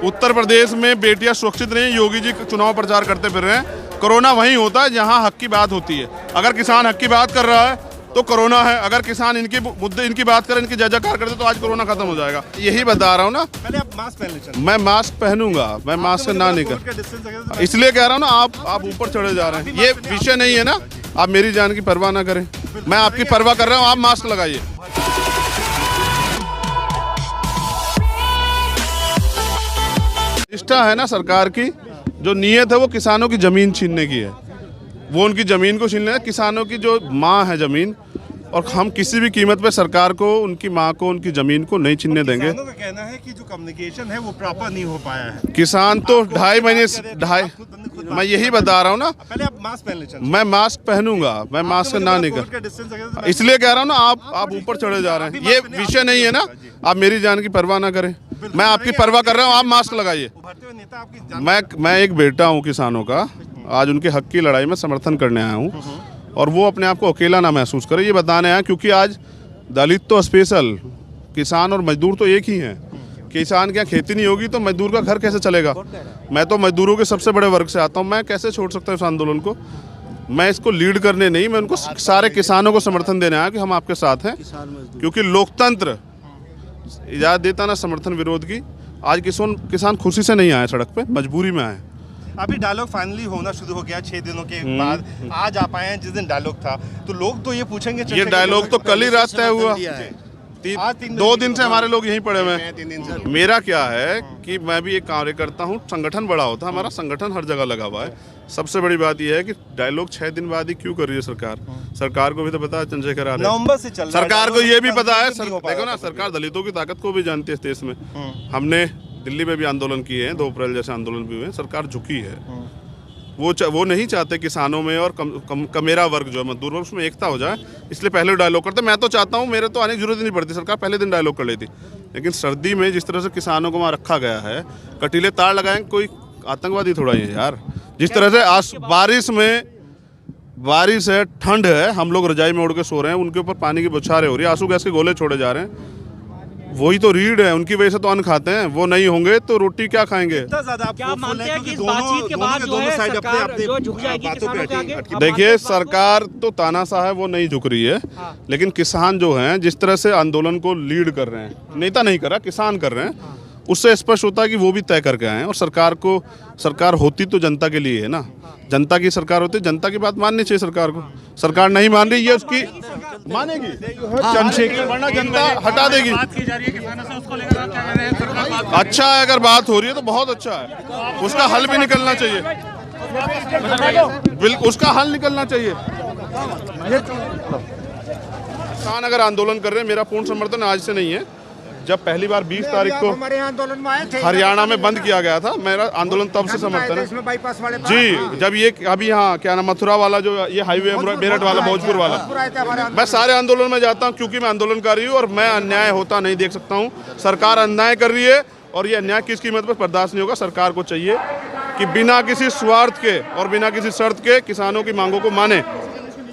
उत्तर प्रदेश में बेटियां सुरक्षित नहीं, योगी जी चुनाव प्रचार करते फिर रहे हैं। कोरोना वहीं होता है जहां हक की बात होती है। अगर किसान हक की बात कर रहा है तो कोरोना है, अगर किसान इनके मुद्दे इनकी बात करें, इनकी जय जयकार करते तो आज कोरोना खत्म हो जाएगा। यही बता रहा हूँ ना, पहले आप मास्क पहन लीजिए। मैं मास्क पहनूंगा, मैं मास्क से ना निकल, इसलिए कह रहा हूँ ना, आप ऊपर चढ़े जा रहे हैं। ये विषय नहीं है ना, आप मेरी जान की परवाह ना करें, मैं आपकी परवाह कर रहा हूँ। आप मास्क लगाइए। निष्ठा है ना सरकार की, जो नीयत है वो किसानों की जमीन छीनने की है, वो उनकी जमीन को छीनने है। किसानों की जो माँ है जमीन, और हम किसी भी कीमत पे सरकार को, उनकी माँ को, उनकी जमीन को नहीं छीनने देंगे। किसानों का कहना है कि जो कम्युनिकेशन है वो प्रॉपर नहीं हो पाया है। किसान तो 2.5 महीने मैं यही बता रहा हूँ ना, पहले आप मास्क पहन लीजिए। मैं मास्क पहनूंगा, मैं मास्क से ना निकल, इसलिए कह रहा हूँ ना, आप ऊपर चढ़े जा रहे हैं। ये विषय नहीं है ना, आप मेरी जान की परवाह ना करें, मैं आपकी परवाह कर रहा हूँ। आप मास्क लगाइए। मैं एक बेटा हूँ किसानों का, आज उनके हक की लड़ाई में समर्थन करने आया हूँ, और वो अपने आप को अकेला ना महसूस करे, ये बताने आया। क्योंकि आज दलित तो स्पेशल, किसान और मजदूर तो एक ही हैं। किसान के यहाँ खेती नहीं होगी तो मजदूर का घर कैसे चलेगा? मैं तो मजदूरों के सबसे बड़े वर्ग से आता हूँ, मैं कैसे छोड़ सकता हूँ इस आंदोलन को? मैं इसको लीड करने नहीं, मैं उनको सारे किसानों को समर्थन देने आया कि हम आपके साथ हैं, क्योंकि लोकतंत्र इजाज़त देता ना समर्थन विरोध की। आज किसान खुशी से नहीं आए सड़क पे, मजबूरी में आए। अभी डायलॉग फाइनली होना शुरू हो गया 6 दिनों के बाद। आज आप आए हैं जिस दिन डायलॉग था, तो लोग तो ये पूछेंगे, ये डायलॉग तो कल ही रात तय हुआ। 2 दिन से हमारे लोग यहीं पड़े हुए हैं। मेरा क्या है कि मैं भी एक कार्यकर्ता हूँ, संगठन बड़ा होता है, हमारा संगठन हर जगह लगा हुआ है। सबसे बड़ी बात यह है कि डायलॉग 6 दिन बाद ही क्यों कर रही है सरकार? सरकार को भी तो पता है चंद्रशेखर आजाद नवंबर से चल रहा है। सरकार को ये भी पता है, देखो ना, सरकार दलितों की ताकत को भी जानती है इस देश में। हमने दिल्ली में भी आंदोलन किए हैं, 2 अप्रैल जैसे आंदोलन भी हुए हैं। सरकार झुकी है, वो नहीं चाहते किसानों में और कमेरा वर्ग जो है, मजदूर वर्ग, उसमें एकता हो जाए, इसलिए पहले डायलॉग करते। मैं तो चाहता हूँ, मेरे तो आने की जरूरत ही नहीं पड़ती, सरकार पहले दिन डायलॉग कर लेती। लेकिन सर्दी में जिस तरह से किसानों को वहाँ रखा गया है, कटीले तार लगाएंगे, कोई आतंकवादी थोड़ा ही है यार। जिस तरह से आज बारिश है, ठंड है, हम लोग रजाई में उड़ के सो रहे हैं, उनके ऊपर पानी की बौछारें हो रही है, आंसू गैस के गोले छोड़े जा रहे हैं। वही तो रीढ़ है, उनकी वजह से तो अन्न खाते हैं। वो नहीं होंगे तो रोटी क्या खाएंगे? क्या मानते हैं कि इस बातचीत के बाद जो है सरकार जो झुक जाएगी किसानों के आगे? देखिए, सरकार तो तानाशाह है, वो नहीं झुक रही है। लेकिन किसान जो हैं, जिस तरह से आंदोलन को लीड कर रहे हैं, नेता नहीं कर रहा, किसान कर रहे हैं, उससे स्पष्ट होता है कि वो भी तय करके आए हैं। और सरकार होती तो जनता के लिए है ना, जनता की सरकार होती, जनता की बात माननी चाहिए सरकार को। सरकार नहीं मान रही, ये उसकी मानेगी, चंद्रशेखर, वरना जनता हटा देगी। अच्छा है, अगर बात हो रही है तो बहुत अच्छा है, उसका हल भी निकलना चाहिए, बिल्कुल उसका हल निकलना चाहिए। किसान अगर आंदोलन कर रहे हैं, मेरा पूर्ण समर्थन आज से नहीं है। जब पहली बार 20 तारीख को हमारे आंदोलन में आए थे, हरियाणा में बंद किया गया था, मेरा आंदोलन तब से समर्थन है जी। जब ये अभी यहाँ क्या नाम, मथुरा वाला जो ये हाईवे, मेरठ वाला, भोजपुर वाला, मैं सारे आंदोलन में जाता हूँ क्योंकि मैं आंदोलनकारी हूँ और मैं अन्याय होता नहीं देख सकता हूँ। सरकार अन्याय कर रही है और ये अन्याय किस कीमत पर बर्दाश्त नहीं होगा। सरकार को चाहिए कि बिना किसी स्वार्थ के और बिना किसी शर्त के किसानों की मांगों को माने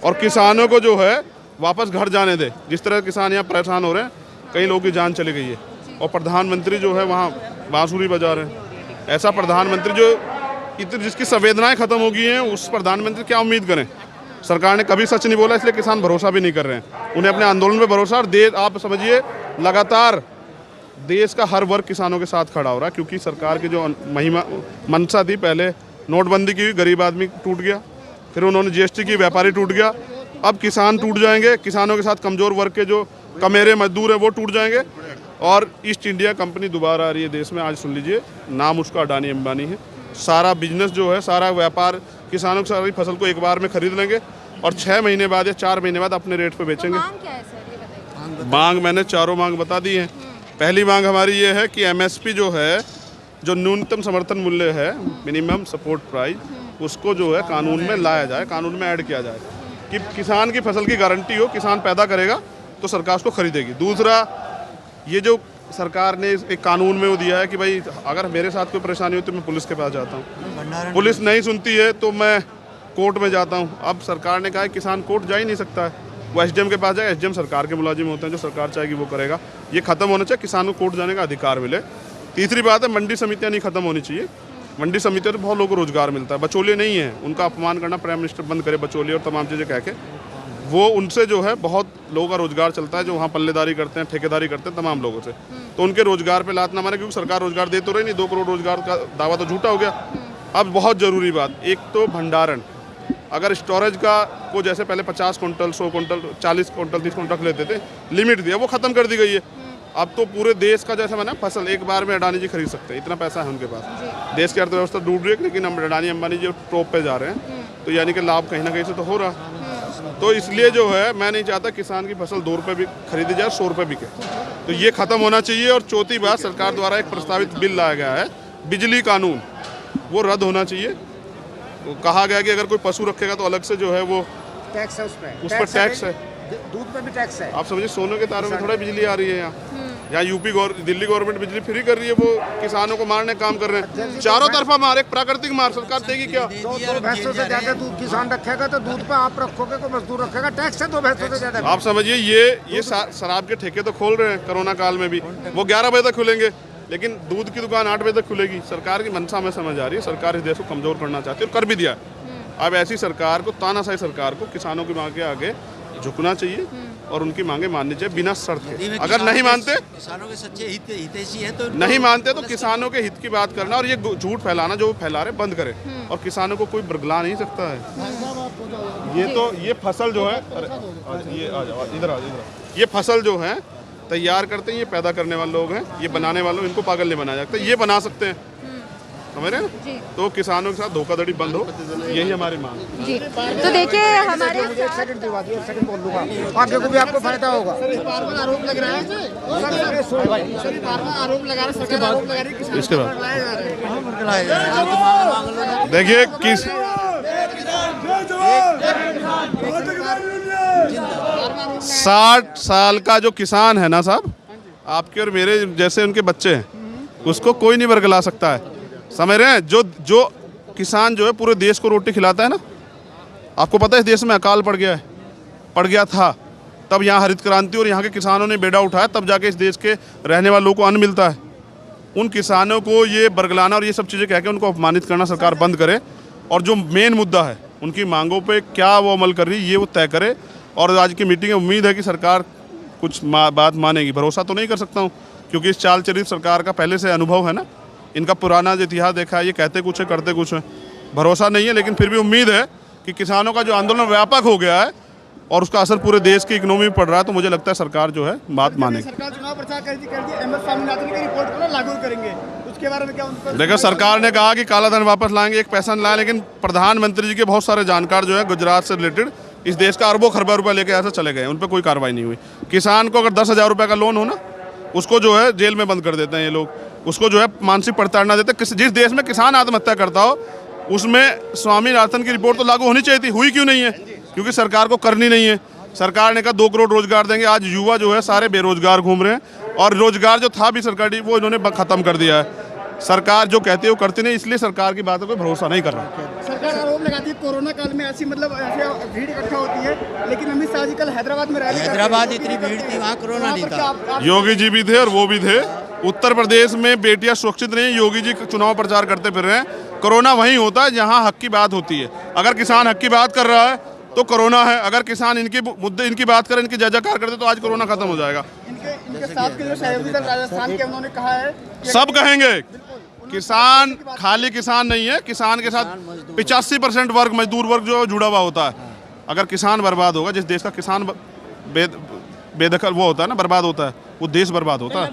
और किसानों को जो है वापस घर जाने दे। जिस तरह किसान यहाँ परेशान हो रहे हैं, कई लोगों की जान चली गई है, और प्रधानमंत्री जो है वहाँ बांसुरी बजा रहे हैं। ऐसा प्रधानमंत्री जो जिसकी संवेदनाएं खत्म हो गई हैं, उस प्रधानमंत्री क्या उम्मीद करें? सरकार ने कभी सच नहीं बोला, इसलिए किसान भरोसा भी नहीं कर रहे हैं। उन्हें अपने आंदोलन पे भरोसा, और आप समझिए लगातार देश का हर वर्ग किसानों के साथ खड़ा हो रहा है। क्योंकि सरकार की जो मंशा थी, पहले नोटबंदी की, गरीब आदमी टूट गया, फिर उन्होंने GST की, व्यापारी टूट गया, अब किसान टूट जाएंगे। किसानों के साथ कमज़ोर वर्ग के जो कमेरे मजदूर हैं वो टूट जाएंगे। और ईस्ट इंडिया कंपनी दोबारा आ रही है देश में। आज सुन लीजिए, नाम उसका अडानी अंबानी है। सारा बिजनेस जो है, सारा व्यापार, किसानों की सारी फसल को एक बार में खरीद लेंगे और 6 महीने बाद या 4 महीने बाद अपने रेट पे बेचेंगे। मांग मैंने चारों मांग बता दी है। पहली मांग हमारी ये है कि MSP जो है, जो न्यूनतम समर्थन मूल्य है, मिनिमम सपोर्ट प्राइस, उसको जो है कानून में लाया जाए, कानून में ऐड किया जाए कि किसान की फसल की गारंटी हो, किसान पैदा करेगा तो सरकार उसको खरीदेगी। दूसरा, ये जो सरकार ने एक कानून में वो दिया है कि भाई अगर मेरे साथ कोई परेशानी हो तो मैं पुलिस के पास जाता हूँ, पुलिस नहीं सुनती है तो मैं कोर्ट में जाता हूँ। अब सरकार ने कहा है किसान कोर्ट जा ही नहीं सकता है, वो SDM के पास जाएगा। SDM सरकार के मुलाजिम होते हैं, जो सरकार चाहेगी वो करेगा। ये खत्म होना चाहिए, किसान को कोर्ट जाने का अधिकार मिले। तीसरी बात है, मंडी समितियाँ नहीं खत्म होनी चाहिए। मंडी समितियों से बहुत लोगों को रोजगार मिलता है। बचौलिए नहीं है, उनका अपमान करना प्राइम मिनिस्टर बंद करे, बचौलिए और तमाम चीज़ें कह के। वो उनसे जो है बहुत लोगों का रोजगार चलता है, जो वहाँ पल्लेदारी करते हैं, ठेकेदारी करते हैं तमाम लोगों से। तो उनके रोजगार पे लात ना मारे, क्योंकि सरकार रोजगार दे तो रही नहीं। 2 करोड़ रोजगार का दावा तो झूठा हो गया। अब बहुत ज़रूरी बात, एक तो भंडारण, अगर स्टोरेज का को जैसे पहले 50 कुंटल, 100 कुंटल, 40 कुंटल, 30 कुंटल रख लेते थे, लिमिट दिया, वो ख़त्म कर दी गई है। अब तो पूरे देश का जैसे मैंने फसल एक बार में अडानी जी खरीद सकते हैं, इतना पैसा है उनके पास। देश की अर्थव्यवस्था डूब रही है, लेकिन हम अडानी अंबानी जी टॉप पे जा रहे हैं, तो यानी कि लाभ कहीं ना कहीं से तो हो रहा। तो इसलिए जो है मैं नहीं चाहता किसान की फसल 2 रुपये भी खरीदी जाए, 100 रुपये बिके, तो ये ख़त्म होना चाहिए। और चौथी बात, सरकार द्वारा एक प्रस्तावित बिल लाया गया है बिजली कानून, वो रद्द होना चाहिए। तो कहा गया कि अगर कोई पशु रखेगा तो अलग से जो है वो टैक्स है उस पर टैक्स है, दूध पे भी टैक्स है। आप समझिए, सोने के तारों में थोड़ा बिजली आ रही है यहाँ। यहाँ दिल्ली गवर्नमेंट बिजली फ्री कर रही है, वो किसानों को मारने का काम कर रहे हैं। चारों तरफा मार, एक प्राकृतिक मार, सरकार देगी क्या? 2 भैंसों से ज्यादा दूध किसान रखेगा तो दूध पे आप रखोगे, कोई मजदूर रखेगा, टैक्स है 2 भैंसों से ज्यादा। आप समझिए, ये शराब के ठेके तो खोल रहे हैं कोरोना काल में भी, वो 11 बजे तक खुलेंगे, लेकिन दूध की दुकान 8 बजे तक खुलेगी। सरकार की मंशा में समझ आ रही है, सरकार इस देश को कमजोर करना चाहती है और कर भी दिया। अब ऐसी सरकार को, तानाशाही सरकार को किसानों की मांग के आगे झुकना चाहिए और उनकी मांगे माननी चाहिए बिना शर्त के। अगर नहीं मानते, किसानों के सच्चे हितैषी है तो नहीं मानते तो किसानों के हित की बात करना और ये झूठ फैलाना जो फैला रहे बंद करे। और किसानों को कोई बरगला नहीं सकता है। ये फसल जो है, ये आ जाओ, इधर ये फसल जो है तैयार करते हैं, ये पैदा करने वाले लोग हैं, ये बनाने वाले, इनको पागल नहीं बनाया जाता, ये बना सकते हैं, समझ रहे हैं? तो किसानों के साथ धोखाधड़ी बंद हो, यही हमारी मांग जी। तो देखिए हमारे एक सेकंड बोल दूंगा, आगे को भी आपको फायदा होगा। आरोप लग रहा है, आरोप लगा रहा है, सरकार आरोप लगा रही है, इसके बाद देखिए 60 साल का जो किसान है ना साहब, आपके और मेरे जैसे उनके बच्चे हैं, उसको कोई नहीं बरगला सकता है, समझ रहे हैं? जो किसान जो है पूरे देश को रोटी खिलाता है ना, आपको पता है इस देश में अकाल पड़ गया था, तब यहाँ हरित क्रांति और यहाँ के किसानों ने बेड़ा उठाया, तब जाके इस देश के रहने वाले लोगों को अन्न मिलता है। उन किसानों को ये बरगलाना और ये सब चीज़ें कह के उनको अपमानित करना सरकार बंद करे, और जो मेन मुद्दा है उनकी मांगों पे क्या वो अमल कर रही है ये वो तय करे। और आज की मीटिंग में उम्मीद है कि सरकार कुछ बात मानेगी। भरोसा तो नहीं कर सकता हूँ, क्योंकि इस चाल चरित सरकार का पहले से अनुभव है ना, इनका पुराना जो इतिहास देखा है, ये कहते कुछ है करते कुछ है। भरोसा नहीं है, लेकिन फिर भी उम्मीद है कि किसानों का जो आंदोलन व्यापक हो गया है और उसका असर पूरे देश की इकोनॉमी में पड़ रहा है, तो मुझे लगता है सरकार जो है बात मानेगी। सरकार चुनाव प्रचार कर दी एमएस स्वामीनाथन की रिपोर्ट को लागू करेंगे, उसके बारे में क्या? देखो, सरकार ने कहा कि काला धन वापस लाएंगे, एक पैसा नहीं लाया, लेकिन प्रधानमंत्री जी के बहुत सारे जानकार जो है गुजरात से रिलेटेड इस देश का अरबों खरबों रुपये लेके ऐसे चले गए, उन पर कोई कार्रवाई नहीं हुई। किसान को अगर 10,000 रुपये का लोन हो ना, उसको जो है जेल में बंद कर देते हैं ये लोग, उसको जो है मानसिक प्रताड़ना देते हैं। जिस देश में किसान आत्महत्या करता हो उसमें स्वामीनाथन की रिपोर्ट तो लागू होनी चाहिए थी, हुई क्यों नहीं है? क्योंकि सरकार को करनी नहीं है। सरकार ने कहा 2 करोड़ रोजगार देंगे, आज युवा जो है सारे बेरोजगार घूम रहे हैं, और रोजगार जो था भी सरकारी वो इन्होंने खत्म कर दिया है। सरकार जो कहती है वो करती नहीं, इसलिए सरकार की बातों पर भरोसा नहीं कर रहा। सरकार आरोप लगाती है कोरोना काल में ऐसी ऐसे भीड़ इकट्ठा होती है, लेकिन अमित शाह जी कल हैदराबाद में रैली, हैदराबाद इतनी भीड़ थी, वहाँ कोरोना नहीं था। योगी जी भी थे और वो भी थे। उत्तर प्रदेश में बेटियां सुरक्षित नहीं, योगी जी चुनाव प्रचार करते फिर रहे हैं। कोरोना वहीं होता है जहां हक की बात होती है। अगर किसान हक की बात कर रहा है तो कोरोना है, अगर किसान इनके मुद्दे इनकी बात करें, इनकी जयजयकार करते तो आज कोरोना खत्म हो जाएगा। इनके साथ के जो सहयोगी दल राजस्थान के, उन्होंने कहा है सब कहेंगे किसान खाली किसान नहीं है, किसान के साथ 85% वर्ग मजदूर वर्ग जो जुड़ा हुआ होता है। अगर किसान बर्बाद होगा, जिस देश का किसान बेदखल वो होता है ना, बर्बाद होता है, वो देश बर्बाद होता है।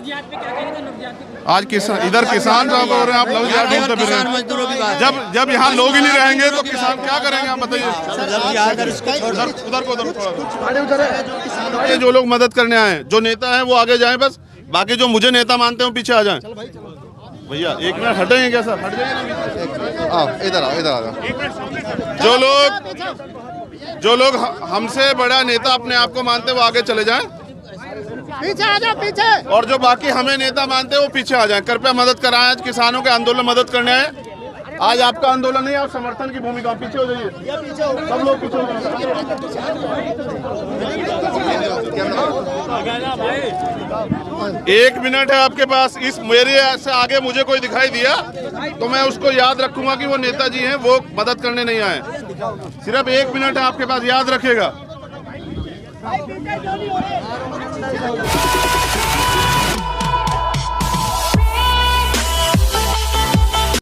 आज इधर किसान साहब हो रहे हैं, आप लव जिहाद ढूंढते फिर रहे हैं। जब यहाँ लोग ही नहीं रहेंगे तो किसान क्या करेंगे, आप बताइए। उधर जो लोग मदद करने आए, जो नेता हैं वो आगे जाएं बस, बाकी जो मुझे नेता मानते हैं वो पीछे आ जाएं। भैया 1 मिनट हटेंगे क्या सर? हट जाइए ना, इधर आ जाओ। जो लोग हमसे बड़ा नेता अपने आप को मानते हैं वो आगे चले जाएं, पीछे आ जाओ, पीछे। और जो बाकी हमें नेता मानते हैं वो पीछे आ जाएं। कृपया मदद कराएं, आज किसानों के आंदोलन मदद करने आए, आज आपका आंदोलन नहीं, आप समर्थन की भूमिका, पीछे हो जाइए, सब लोग पीछे हो जाइए। एक मिनट है आपके पास, इस मेरे से आगे मुझे कोई दिखाई दिया तो मैं उसको याद रखूंगा कि वो नेताजी हैं, वो मदद करने नहीं आए। सिर्फ 1 मिनट है आपके पास, याद रखेगा।